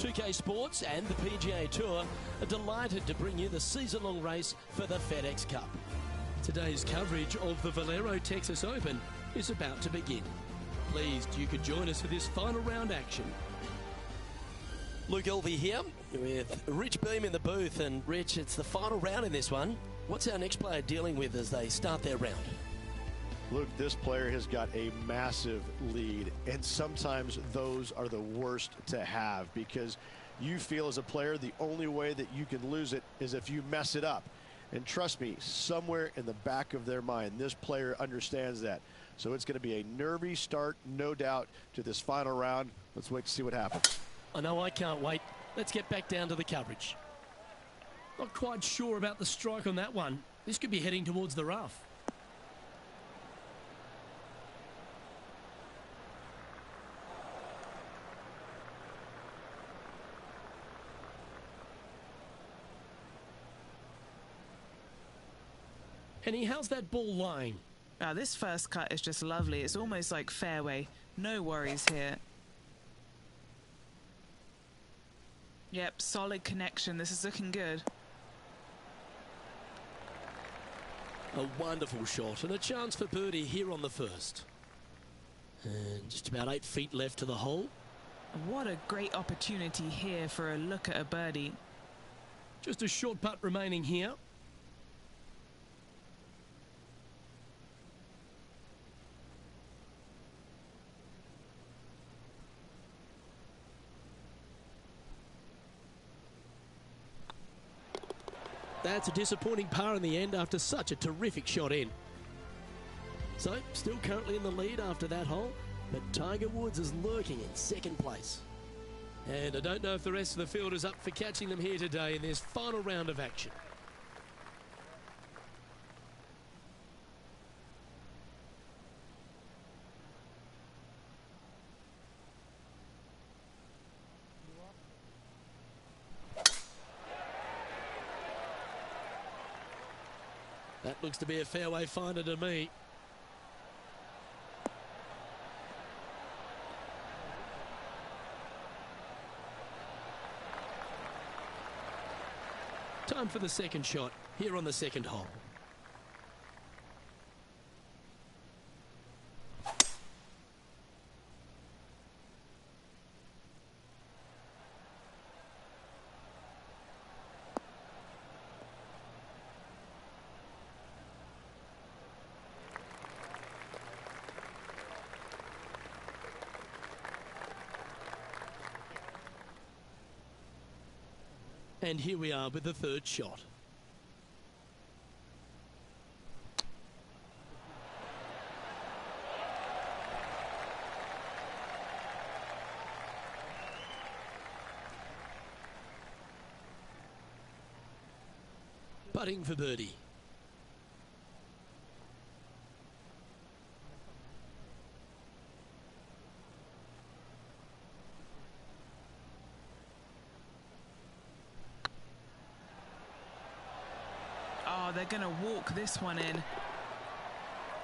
2K Sports and the PGA Tour are delighted to bring you the season-long race for the FedEx Cup. Today's coverage of the Valero Texas Open is about to begin. Pleased you could join us for this final round action. Luke Elvey here with Rich Beam in the booth. And Rich, it's the final round in this one. What's our next player dealing with as they start their round? Luke, this player has got a massive lead, and sometimes those are the worst to have because you feel as a player the only way that you can lose it is if you mess it up. And trust me, somewhere in the back of their mind, this player understands that. So it's going to be a nervy start, no doubt, to this final round. Let's wait to see what happens. I know I can't wait. Let's get back down to the coverage. Not quite sure about the strike on that one. This could be heading towards the rough. Henny, how's that ball lying? This first cut is just lovely. It's almost like fairway. No worries here. Yep, solid connection. This is looking good. A wonderful shot and a chance for birdie here on the first. And just about 8 feet left to the hole. What a great opportunity here for a look at a birdie. Just a short putt remaining here. That's a disappointing par in the end after such a terrific shot in. So, still currently in the lead after that hole, but Tiger Woods is lurking in second place. And I don't know if the rest of the field is up for catching them here today in this final round of action. That looks to be a fairway finder to me. Time for the second shot here on the second hole. And here we are with the third shot. Putting for birdie. Oh, they're going to walk this one in.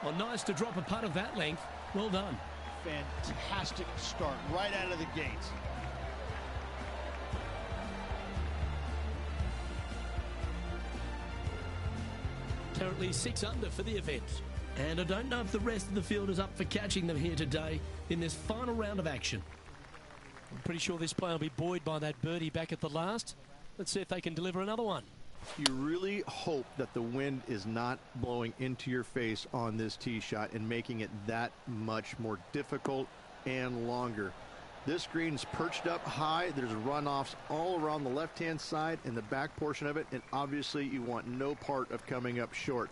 Well, nice to drop a putt of that length. Well done. Fantastic start right out of the gates. Currently 6 under for the event. And I don't know if the rest of the field is up for catching them here today in this final round of action. I'm pretty sure this player will be buoyed by that birdie back at the last. Let's see if they can deliver another one. You really hope that the wind is not blowing into your face on this tee shot and making it that much more difficult and longer. This green's perched up high. There's runoffs all around the left-hand side and the back portion of it, and obviously you want no part of coming up short.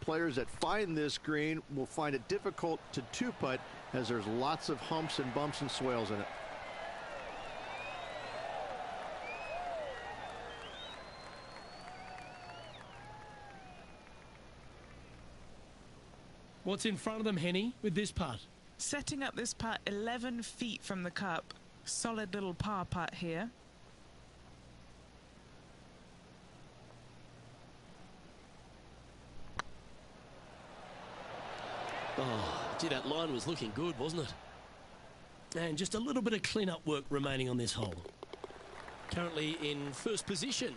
Players that find this green will find it difficult to two-putt as there's lots of humps and bumps and swales in it. What's in front of them, Henny, with this putt? Setting up this putt 11 feet from the cup. Solid little par putt here. Oh, gee, that line was looking good, wasn't it? And just a little bit of clean-up work remaining on this hole. Currently in first position.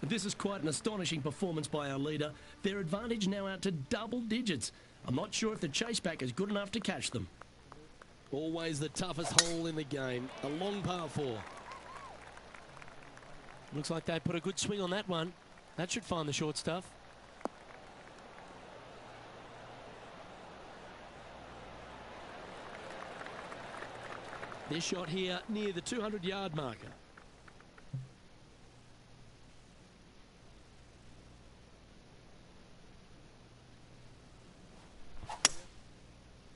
This is quite an astonishing performance by our leader. Their advantage now out to double digits. I'm not sure if the chase back is good enough to catch them. Always the toughest hole in the game. A long par 4. Looks like they put a good swing on that one. That should find the short stuff. This shot here near the 200-yard marker.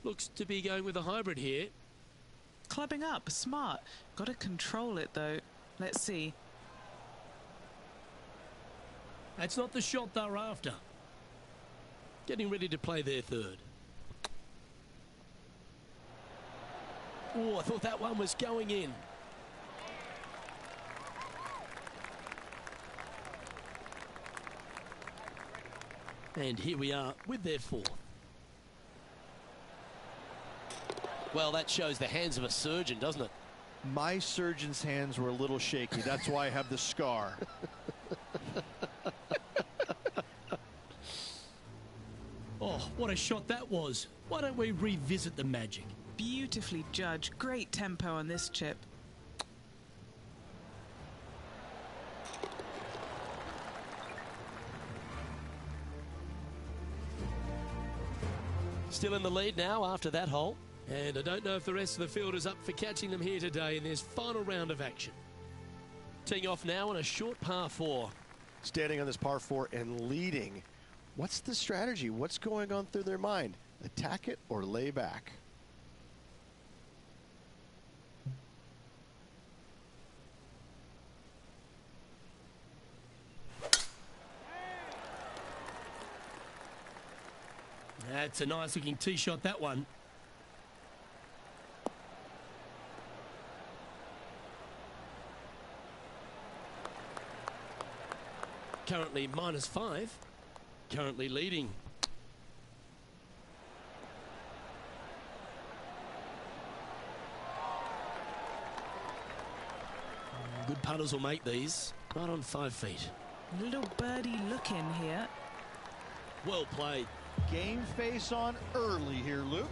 Looks to be going with a hybrid here. Clubbing up, smart. Got to control it though. Let's see. That's not the shot they're after. Getting ready to play their third. Oh, I thought that one was going in. And here we are with their fourth. Well, that shows the hands of a surgeon, doesn't it? My surgeon's hands were a little shaky. That's why I have the scar. Oh, what a shot that was. Why don't we revisit the magic? Beautifully judged. Great tempo on this chip. Still in the lead now after that hole. And I don't know if the rest of the field is up for catching them here today in this final round of action. Teeing off now on a short par 4. Standing on this par 4 and leading. What's the strategy? What's going on through their mind? Attack it or lay back? That's a nice looking tee shot, that one. Currently -5. Currently leading. Good putters will make these. Right on 5 feet. Little birdie look in here. Well played. Game face on early here, Luke.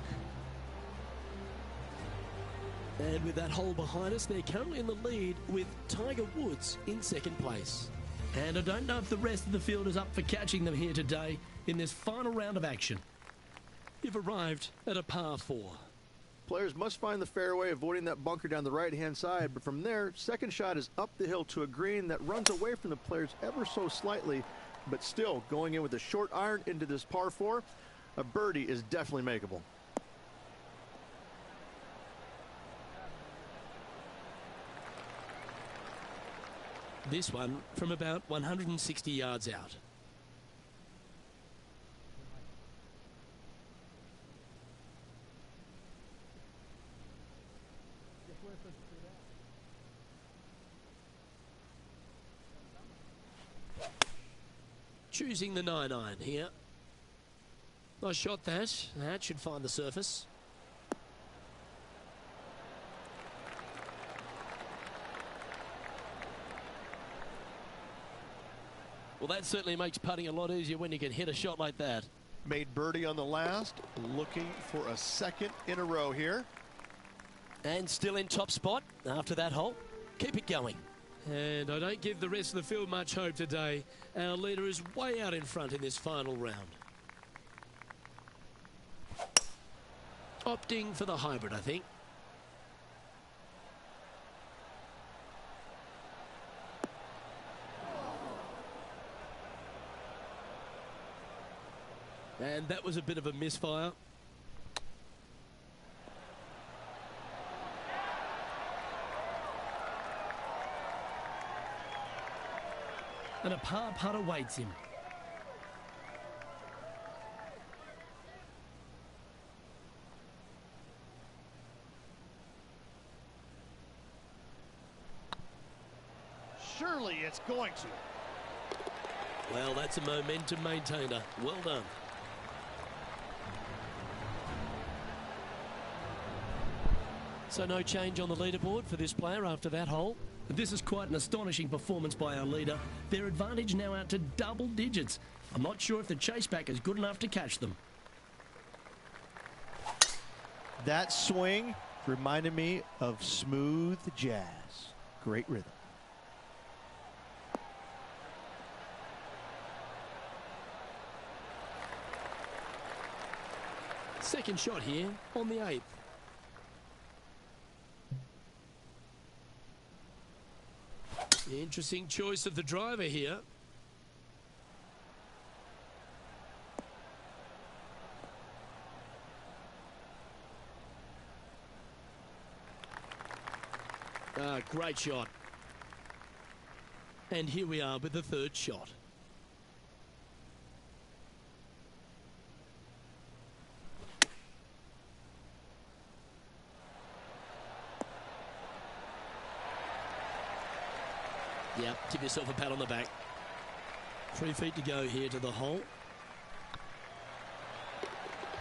And with that hole behind us, they're currently in the lead with Tiger Woods in second place. And I don't know if the rest of the field is up for catching them here today in this final round of action. You've arrived at a par 4. Players must find the fairway, avoiding that bunker down the right-hand side. But from there, second shot is up the hill to a green that runs away from the players ever so slightly. But still, going in with a short iron into this par 4, a birdie is definitely makeable. This one from about 160 yards out. Choosing the 9-iron here. Nice shot that. That should find the surface. Well, that certainly makes putting a lot easier when you can hit a shot like that. Made birdie on the last, looking for a second in a row here. And still in top spot after that hole. Keep it going. And I don't give the rest of the field much hope today. Our leader is way out in front in this final round. Opting for the hybrid, I think. And that was a bit of a misfire. And a par putt awaits him. Surely it's going to. Well, that's a momentum maintainer. Well done. So no change on the leaderboard for this player after that hole. This is quite an astonishing performance by our leader. Their advantage now out to double digits. I'm not sure if the chase back is good enough to catch them. That swing reminded me of smooth jazz. Great rhythm. Second shot here on the 8th. Interesting choice of the driver here. Great shot. And here we are with the third shot. Yep, give yourself a pat on the back. 3 feet to go here to the hole.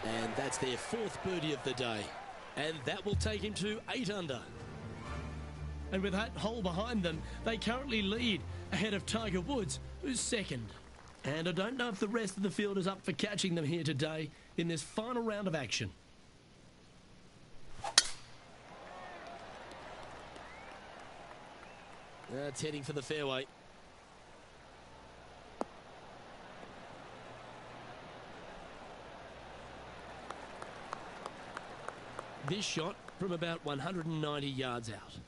And that's their 4th birdie of the day. And that will take him to 8 under. And with that hole behind them, they currently lead ahead of Tiger Woods, who's 2nd. And I don't know if the rest of the field is up for catching them here today in this final round of action. That's heading for the fairway. This shot from about 190 yards out.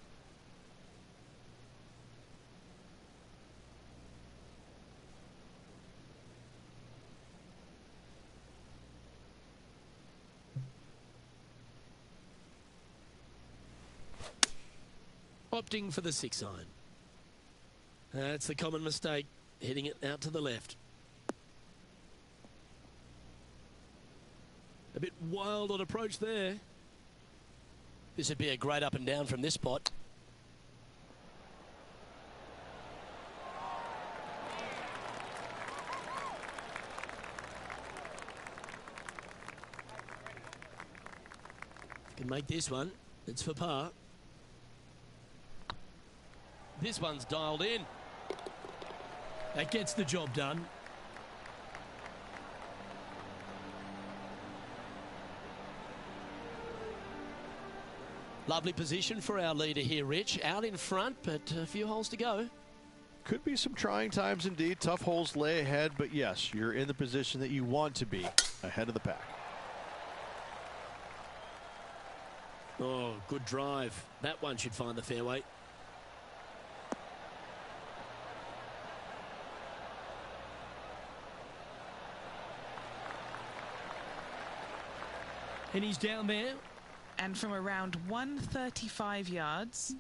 Opting for the 6 iron. That's the common mistake, hitting it out to the left. A bit wild on approach there. This would be a great up and down from this spot. Can make this one. It's for par. This one's dialed in. That gets the job done. Lovely position for our leader here, Rich. Out in front, but a few holes to go. Could be some trying times indeed. Tough holes lay ahead, but yes, you're in the position that you want to be, ahead of the pack. Oh, good drive. That one should find the fairway. And he's down there. And from around 135 yards.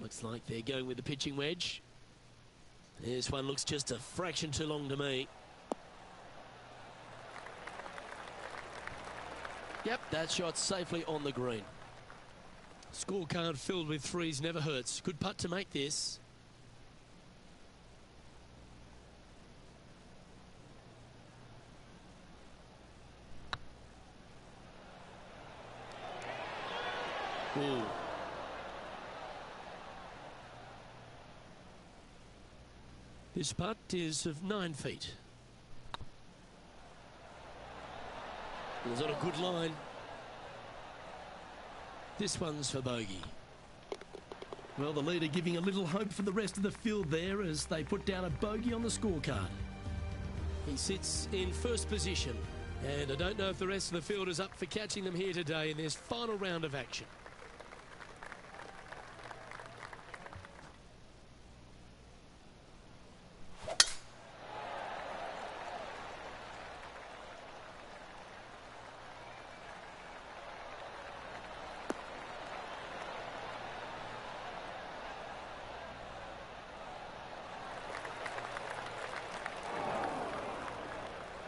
Looks like they're going with the pitching wedge. This one looks just a fraction too long to me. Yep, that shot safely on the green. Scorecard filled with threes never hurts. Good putt to make this. Ooh. This putt is of 9 feet. It was on a good line. This one's for bogey. Well, the leader giving a little hope for the rest of the field there as they put down a bogey on the scorecard. He sits in first position, and I don't know if the rest of the field is up for catching them here today in this final round of action.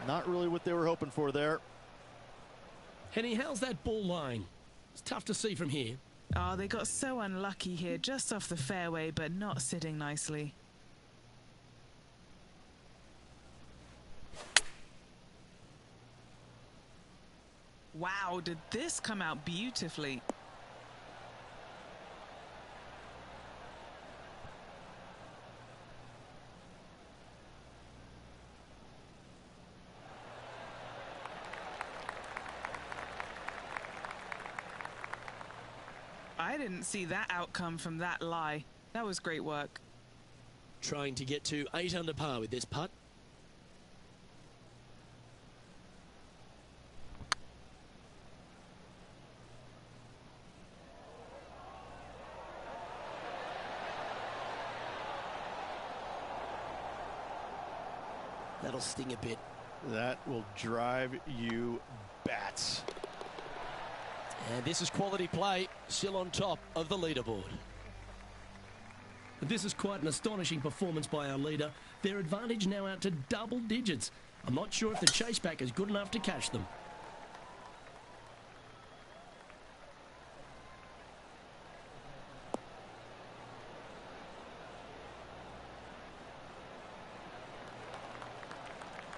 Not really what they were hoping for there. Henny, how's that ball lying? It's tough to see from here. Oh, they got so unlucky here, just off the fairway, but not sitting nicely. Wow, did this come out beautifully? I didn't see that outcome from that lie. That was great work. Trying to get to 8 under par with this putt. That'll sting a bit. That will drive you bats. And this is quality play, still on top of the leaderboard. This is quite an astonishing performance by our leader. Their advantage now out to double digits. I'm not sure if the chase back is good enough to catch them.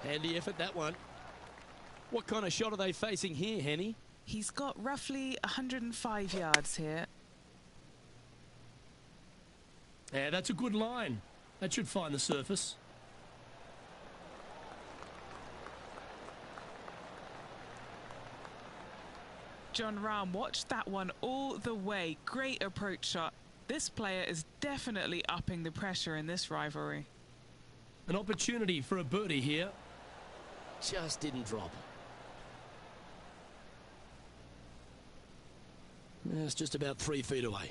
Handy effort, that one. What kind of shot are they facing here, Henny? He's got roughly 105 yards here. Yeah, that's a good line. That should find the surface. Jon Rahm watched that one all the way. Great approach shot. This player is definitely upping the pressure in this rivalry. An opportunity for a birdie here. Just didn't drop. It's just about 3 feet away.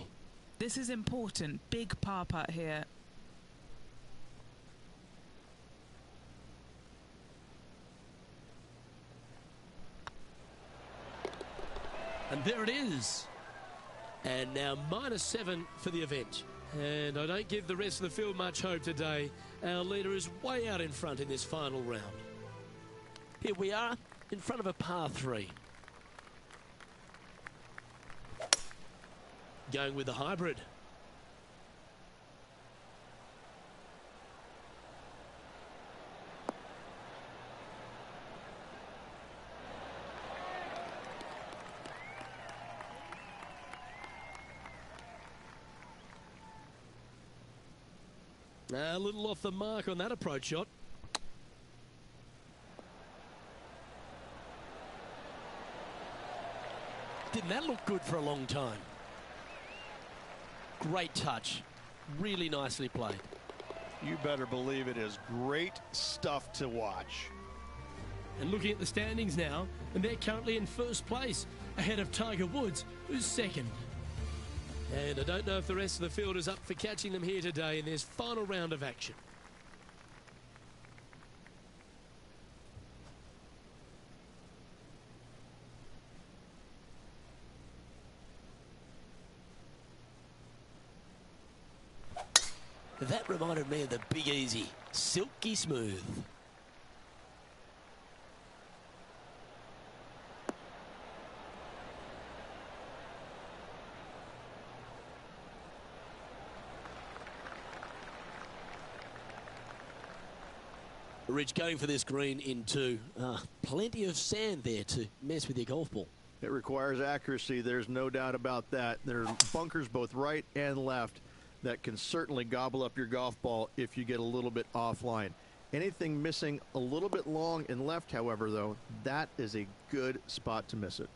This is important. Big par putt here. And there it is. And now -7 for the event. And I don't give the rest of the field much hope today. Our leader is way out in front in this final round. Here we are in front of a par 3. Going with the hybrid. A little off the mark on that approach shot. Didn't that look good for a long time? Great touch. Really nicely played. You better believe it is great stuff to watch. And looking at the standings now, and they're currently in first place, ahead of Tiger Woods, who's second. And I don't know if the rest of the field is up for catching them here today in this final round of action. That reminded me of the Big Easy. Silky smooth. Rich going for this green in 2. Plenty of sand there to mess with your golf ball. It requires accuracy. There's no doubt about that. There are bunkers both right and left that can certainly gobble up your golf ball if you get a little bit offline. Anything missing a little bit long and left, however, though, that is a good spot to miss it.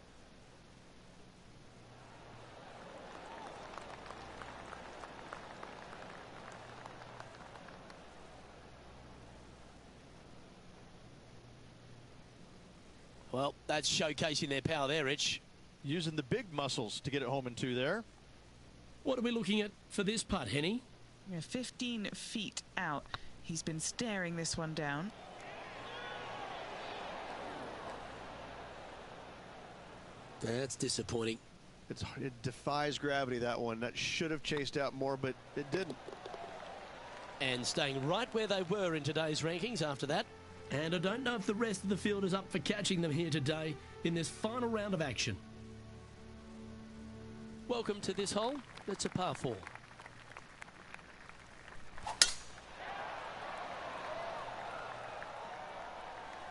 Well, that's showcasing their power there, Rich. Using the big muscles to get it home in 2 there. What are we looking at for this putt, Henny? 15 feet out. He's been staring this one down. That's disappointing. It defies gravity, that one. That should have chased out more, but it didn't. And staying right where they were in today's rankings after that. And I don't know if the rest of the field is up for catching them here today in this final round of action. Welcome to this hole. It's a par 4.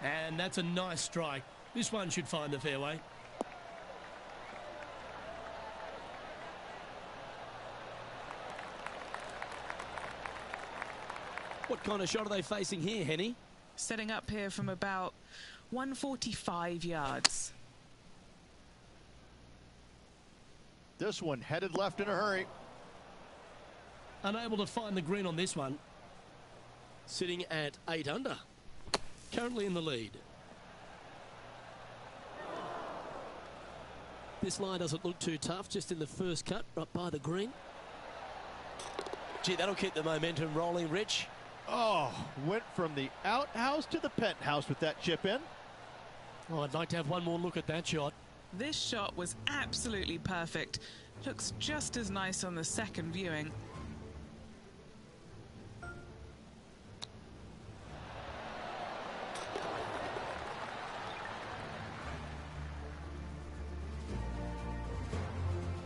And that's a nice strike. This one should find the fairway. What kind of shot are they facing here, Henny? Setting up here from about 145 yards. This one headed left in a hurry. Unable to find the green on this one. Sitting at 8 under. Currently in the lead. This lie doesn't look too tough, just in the first cut, right by the green. Gee, that'll keep the momentum rolling, Rich. Oh, went from the outhouse to the penthouse with that chip in. Oh, I'd like to have one more look at that shot. This shot was absolutely perfect. Looks just as nice on the second viewing.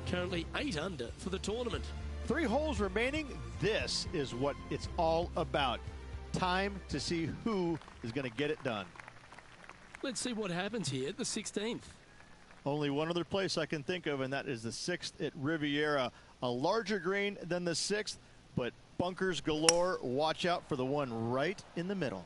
Currently 8 under for the tournament. 3 holes remaining. This is what it's all about. Time to see who is going to get it done. Let's see what happens here at the 16th. Only one other place I can think of, and that is the 6th at Riviera. A larger green than the 6th, but bunkers galore. Watch out for the one right in the middle.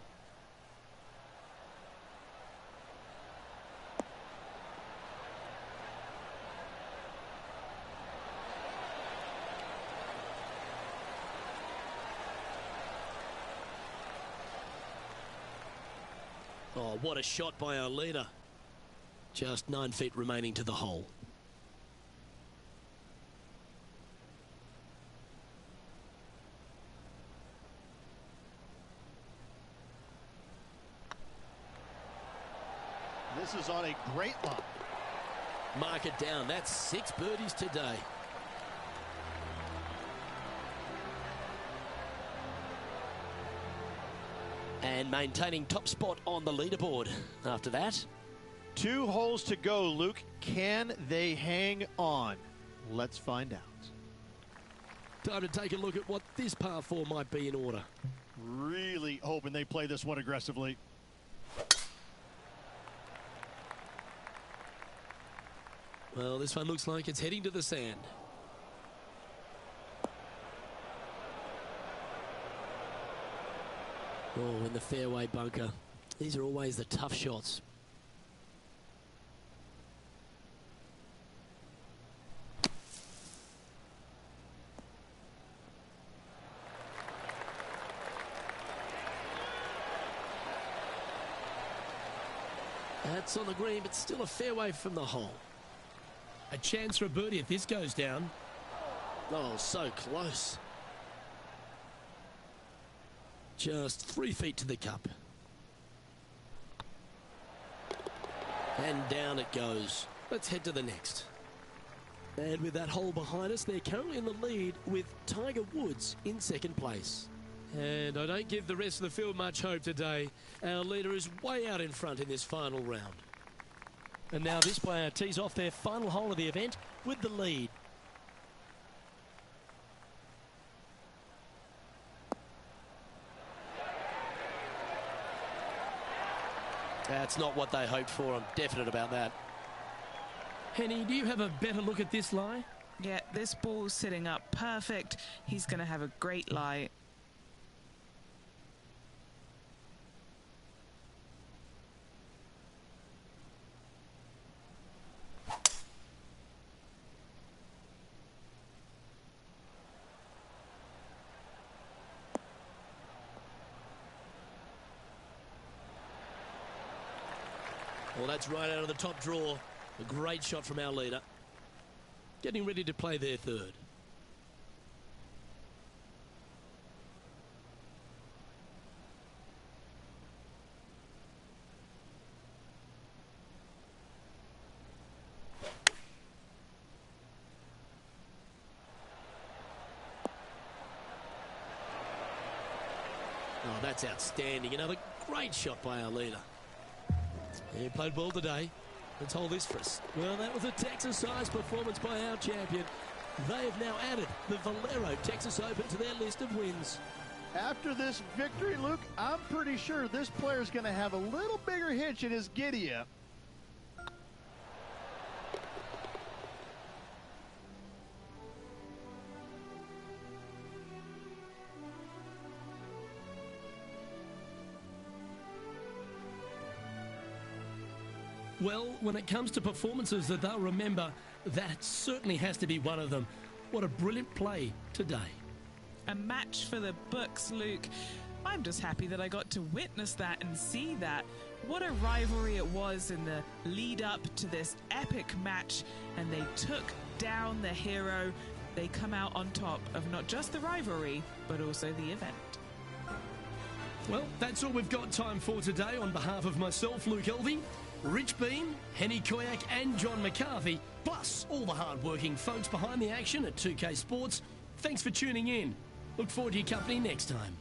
Oh, what a shot by our leader. Just 9 feet remaining to the hole. This is on a great line. Mark it down. That's 6 birdies today. And maintaining top spot on the leaderboard after that. 2 holes to go, Luke. Can they hang on? Let's find out. Time to take a look at what this par 4 might be in order. Really hoping they play this one aggressively. Well, this one looks like it's heading to the sand. Oh, in the fairway bunker. These are always the tough shots. That's on the green, but still a fairway from the hole. A chance for a birdie if this goes down. Oh, so close. Just 3 feet to the cup. And down it goes. Let's head to the next. And with that hole behind us, they're currently in the lead with Tiger Woods in second place. And I don't give the rest of the field much hope today. Our leader is way out in front in this final round. And now this player tees off their final hole of the event with the lead. That's not what they hoped for. I'm definite about that. Henny, do you have a better look at this lie? Yeah, this ball's sitting up perfect. He's going to have a great lie. Well, that's right out of the top draw. A great shot from our leader. Getting ready to play their third. Oh, that's outstanding. Another great shot by our leader. He played well today. Let's hold this for us. Well, that was a Texas-sized performance by our champion. They have now added the Valero Texas Open to their list of wins. After this victory, Luke, I'm pretty sure this player's going to have a little bigger hitch in his giddy-up. Well, when it comes to performances that they'll remember, that certainly has to be one of them. What a brilliant play today. A match for the books, Luke. I'm just happy that I got to witness that and see that. What a rivalry it was in the lead up to this epic match, and they took down the hero. They come out on top of not just the rivalry, but also the event. Well, that's all we've got time for today. On behalf of myself, Luke Elvey, Rich Beam, Henny Koyak and John McCarthy, plus all the hard-working folks behind the action at 2K Sports, thanks for tuning in. Look forward to your company next time.